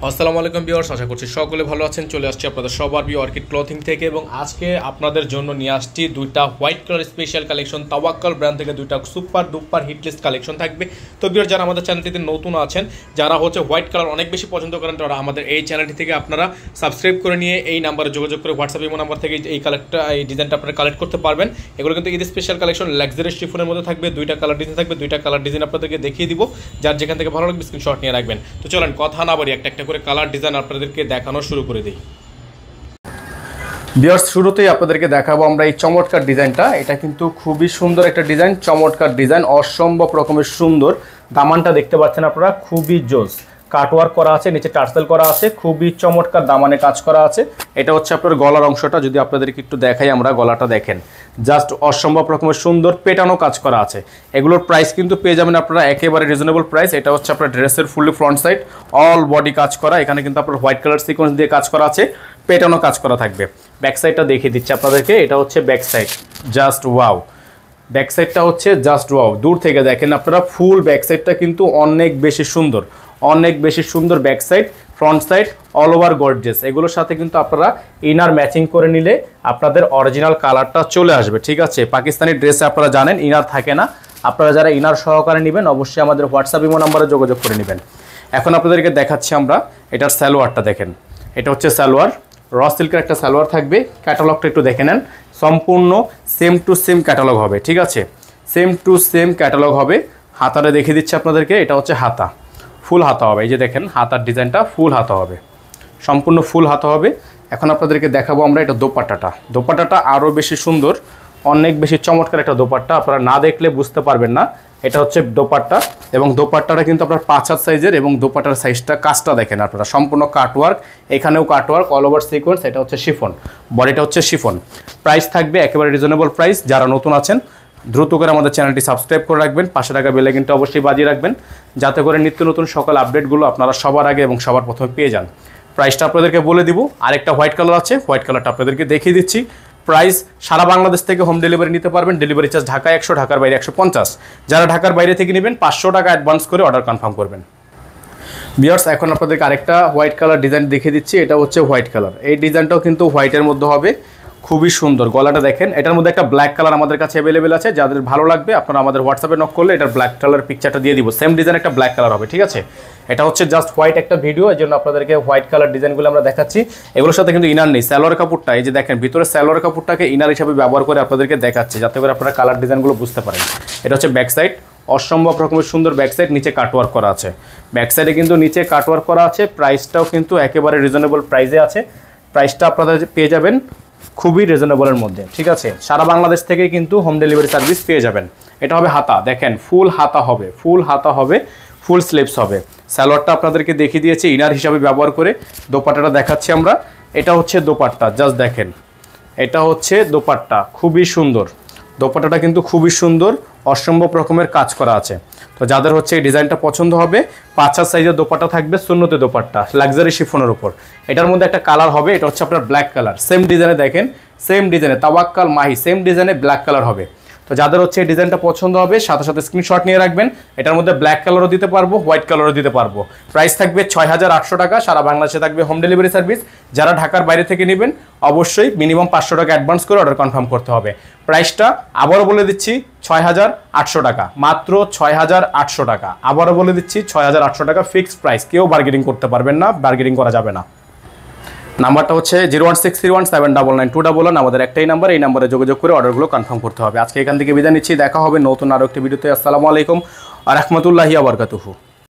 আসসালামু আলাইকুম ভিউয়ার্স, আশা করছি সকলে ভালো আছেন। চলে আসছি আপনাদের সবার প্রিয় অর্কিড ক্লথিং থেকে এবং আজকে আপনাদের জন্য নিয়ে আসছি দুইটা white colour special collection. Tawakkal brand থেকে দুইটা সুপার ডুপার হিটলিস্ট কালেকশন থাকবে। তো ভিউয়ার, যারা আমাদের চ্যানেলটিতে নতুন আছেন, যারা হোয়াইট কালার অনেক বেশি পছন্দ করেন, তারা আমাদের এই চ্যানেলটি থেকে আপনারা সাবস্ক্রাইব করে নিয়ে এই নাম্বারে যোগাযোগ করে হোয়াটসঅ্যাপ ইমো নাম্বার থেকে এই ডিজাইনটা আপনারা কালেক্ট করতে পারবেন। এগুলো কিন্তু ঈদ স্পেশাল কালেকশন, লাক্সারিয়াস শিফনের মধ্যে থাকবে। দুইটা কালার ডিজাইন থাকবে, দুইটা কালার ডিজাইন আপনাদেরকে দেখিয়ে দিব। যার যেখান থেকে ভালো লাগবে স্ক্রিনশট নিয়ে রাখবেন। তো চলেন কথা না বাড়ি একটা একটা করে কালার ডিজাইন আপনাদেরকে দেখানো শুরু করে দিই। ভিউয়ার্স, শুরুতেই আপনাদেরকে দেখাবো আমরা এই চমৎকার ডিজাইনটা। এটা কিন্তু খুবই সুন্দর একটা ডিজাইন, চমৎকার ডিজাইন, অসম্ভব রকমের সুন্দর। দামানটা দেখতে পাচ্ছেন আপনারা, খুবই জোস কাটওয়ার্ক করা আছে, নিচে টার্সেল করা আছে, খুবই চমৎকার দামানে কাজ করা আছে। এটা হচ্ছে আপনার গলার অংশটা, যদি আপনাদেরকে একটু দেখাই আমরা, গলাটা দেখেন, জাস্ট অসম্ভব রকমের সুন্দর পেটানো কাজ করা আছে। এগুলোর প্রাইস কিন্তু পেয়ে যাবেন আপনারা একেবারে রিজনেবল প্রাইস। এটা হচ্ছে আপনার ড্রেসের fully front side, all body কাজ করা। এখানে কিন্তু আপনার হোয়াইট কালার সিকোয়েন্স দিয়ে কাজ করা আছে, পেটানো কাজ করা থাকবে। ব্যাক সাইডটা দেখিয়ে দিচ্ছি আপনাদেরকে, এটা হচ্ছে back side, just wow. Back সাইডটা হচ্ছে জাস্ট ওয়াও, দূর থেকে দেখেন আপনারা, ফুল ব্যাক সাইডটা কিন্তু অনেক বেশি সুন্দর, অনেক বেশি সুন্দর back side, front side all over gorgeous. এগুলোর সাথে কিন্তু আপনারা ইনার ম্যাচিং করে নিলে আপনাদের অরিজিনাল কালারটা চলে আসবে। ঠিক আছে, পাকিস্তানি ড্রেসে আপনারা জানেন ইনার থাকে না। আপনারা যারা ইনার সহকারে নেবেন অবশ্যই আমাদের হোয়াটসঅ্যাপ ইমো নাম্বারে যোগাযোগ করে নেবেন। এখন আপনাদেরকে দেখাচ্ছি আমরা এটার সালোয়ারটা দেখেন। এটা হচ্ছে সালোয়ার, র সিল্কের একটা সালোয়ার থাকবে। ক্যাটালগটা একটু দেখে নেন, সম্পূর্ণ সেম টু সেম ক্যাটালগ হবে। ঠিক আছে, সেম টু সেম ক্যাটালগ হবে। হাতাটা দেখিয়ে দিচ্ছি আপনাদেরকে, এটা হচ্ছে হাতা, ফুল হাতা হবে। এই যে দেখেন হাতার ডিজাইনটা ফুল হাতা হবে, সম্পূর্ণ ফুল হাতা হবে। এখন আপনাদেরকে দেখাবো আমরা এটা দোপাট্টাটা। দোপাট্টাটা আরও বেশি সুন্দর, অনেক বেশি চমৎকার একটা দোপাট্টা, আপনারা না দেখলে বুঝতে পারবেন না। এটা হচ্ছে দোপাট্টা, এবং দোপাট্টাটা কিন্তু আপনার 5 হাত সাইজের, এবং দোপাট্টার সাইজটা কাজটা দেখেন আপনারা, সম্পূর্ণ কাটওয়ার্ক, এখানেও কাটওয়ার্ক, অল ওভার সিকোয়েন্স। এটা হচ্ছে শিফন, বডিটা হচ্ছে শিফন। প্রাইস থাকবে একেবারে রিজনেবল প্রাইস। যারা নতুন আছেন দ্রুত করে আমাদের চ্যানেলটি সাবস্ক্রাইব করে রাখবেন, পাশে থাকা বেল আইকনটা অবশ্যই বাজিয়ে রাখবেন, যাতে করে নিত্য নতুন সকল আপডেটগুলো আপনারা সবার আগে এবং সবার প্রথমে পেয়ে যান। প্রাইসটা আপনাদেরকে বলে দিব। আরেকটা হোয়াইট কালার আছে, হোয়াইট কালারটা আপনাদেরকে দেখিয়ে দিচ্ছি। প্রাইস সারা বাংলাদেশ থেকে হোম ডেলিভারি নিতে পারবেন। ডেলিভারি চার্জ ঢাকা 100, ঢাকার বাইরে 150। যারা ঢাকার বাইরে থেকে নেবেন 500 টাকা অ্যাডভান্স করে অর্ডার কনফার্ম করবেন। ভিউয়ার্স, এখন আপনাদেরকে আরেকটা হোয়াইট কালার ডিজাইন দেখিয়ে দিচ্ছি। এটা হচ্ছে হোয়াইট কালার, এই ডিজাইনটাও কিন্তু হোয়াইটের মধ্যে হবে, খুবই সুন্দর। গলাটা দেখেন, এটার মধ্যে একটা ব্ল্যাক কালার আমাদের কাছে অ্যাভেলেবেল আছে। যাদের ভালো লাগবে আপনারা আমাদের হোয়াটসঅ্যাপে নক করলে এটার ব্ল্যাক কালার পিকচারটা দিয়ে দিব। সেম ডিজাইন একটা ব্ল্যাক কালার হবে। ঠিক আছে, এটা হচ্ছে জাস্ট হোয়াইট একটা ভিডিও, এই জন্য আপনাদেরকে হোয়াইট কালার ডিজাইনগুলো আমরা দেখাচ্ছি। এগুলোর সাথে কিন্তু ইনার নেই। সালোয়ার কাপড়টা এই যে দেখেন, ভিতরে সালোয়ার কাপড়টাকে ইনার হিসাবে ব্যবহার করে আপনাদেরকে দেখাচ্ছি, যাতে করে আপনারা কালার ডিজাইনগুলো বুঝতে পারেন। এটা হচ্ছে ব্যাক সাইড, অসম্ভব রকমের সুন্দর ব্যাক সাইড, নিচে কাটওয়ার্ক করা আছে। ব্যাক সাইডে কিন্তু নিচে কাটওয়ার্ক করা আছে। প্রাইসটাও কিন্তু একেবারে রিজনেবল প্রাইসে আছে। প্রাইসটা আপনারা পেয়ে যাবেন খুবই রিজনেবলের মধ্যে। ঠিক আছে, সারা বাংলাদেশ থেকে কিন্তু হোম ডেলিভারি সার্ভিস পেয়ে যাবেন। এটা হবে হাতা, দেখেন ফুল হাতা হবে, ফুল হাতা হবে, ফুল স্লিভস হবে। সালোয়ারটা আপনাদেরকে দেখিয়ে দিয়েছি ইনার হিসাবে ব্যবহার করে। দোপাট্টাটা দেখাচ্ছি আমরা, এটা হচ্ছে দোপাট্টা, জাস্ট দেখেন, এটা হচ্ছে দোপাট্টা, খুবই সুন্দর। দোপাট্টাটা কিন্তু খুবই সুন্দর, অসম্ভব রকমের কাজ করা আছে। তো যাদের হচ্ছে এই ডিজাইনটা পছন্দ হবে, 5 হাত সাইজের দোপাট্টা থাকবে, সুন্নতি দোপাট্টা, লাক্সারি শিফনের উপর। এটার মধ্যে একটা কালার হবে, এটা হচ্ছে আপনার ব্ল্যাক কালার। সেম ডিজাইনে দেখেন, সেম ডিজাইনে তাওয়াক্কাল মাহি, সেম ডিজাইনে ব্ল্যাক কালার হবে। তো যাদের হচ্ছে এই ডিজাইনটা পছন্দ হবে সাথে সাথে স্ক্রিনশট নিয়ে রাখবেন। এটার মধ্যে ব্ল্যাক কালারও দিতে পারবো, হোয়াইট কালারও দিতে পারবো। প্রাইস থাকবে 6800 টাকা, সারা বাংলাদেশে থাকবে হোম ডেলিভারি সার্ভিস। যারা ঢাকার বাইরে থেকে নেবেন অবশ্যই মিনিমাম 500 টাকা অ্যাডভান্স করে অর্ডার কনফার্ম করতে হবে। প্রাইসটা আবারও বলে দিচ্ছি 6800 টাকা, মাত্র 6800 টাকা। আবারও বলে দিচ্ছি 6800 টাকা ফিক্সড প্রাইস, কেউ বার্গেনিং করতে পারবেন না, বার্গেনিং করা যাবে না। নাম্বারটা হচ্ছে 01631799211, আমাদের একটাই নাম্বার, এই নাম্বারে যোগাযোগ করে অর্ডারগুলো কনফার্ম করতে হবে। আজকে এখান থেকে বিদায় নিচ্ছি, দেখা হবে নতুন আরও একটি ভিডিওতে। আসসালামু আলাইকুম ওয়া রাহমাতুল্লাহি ওয়া বারাকাতুহু।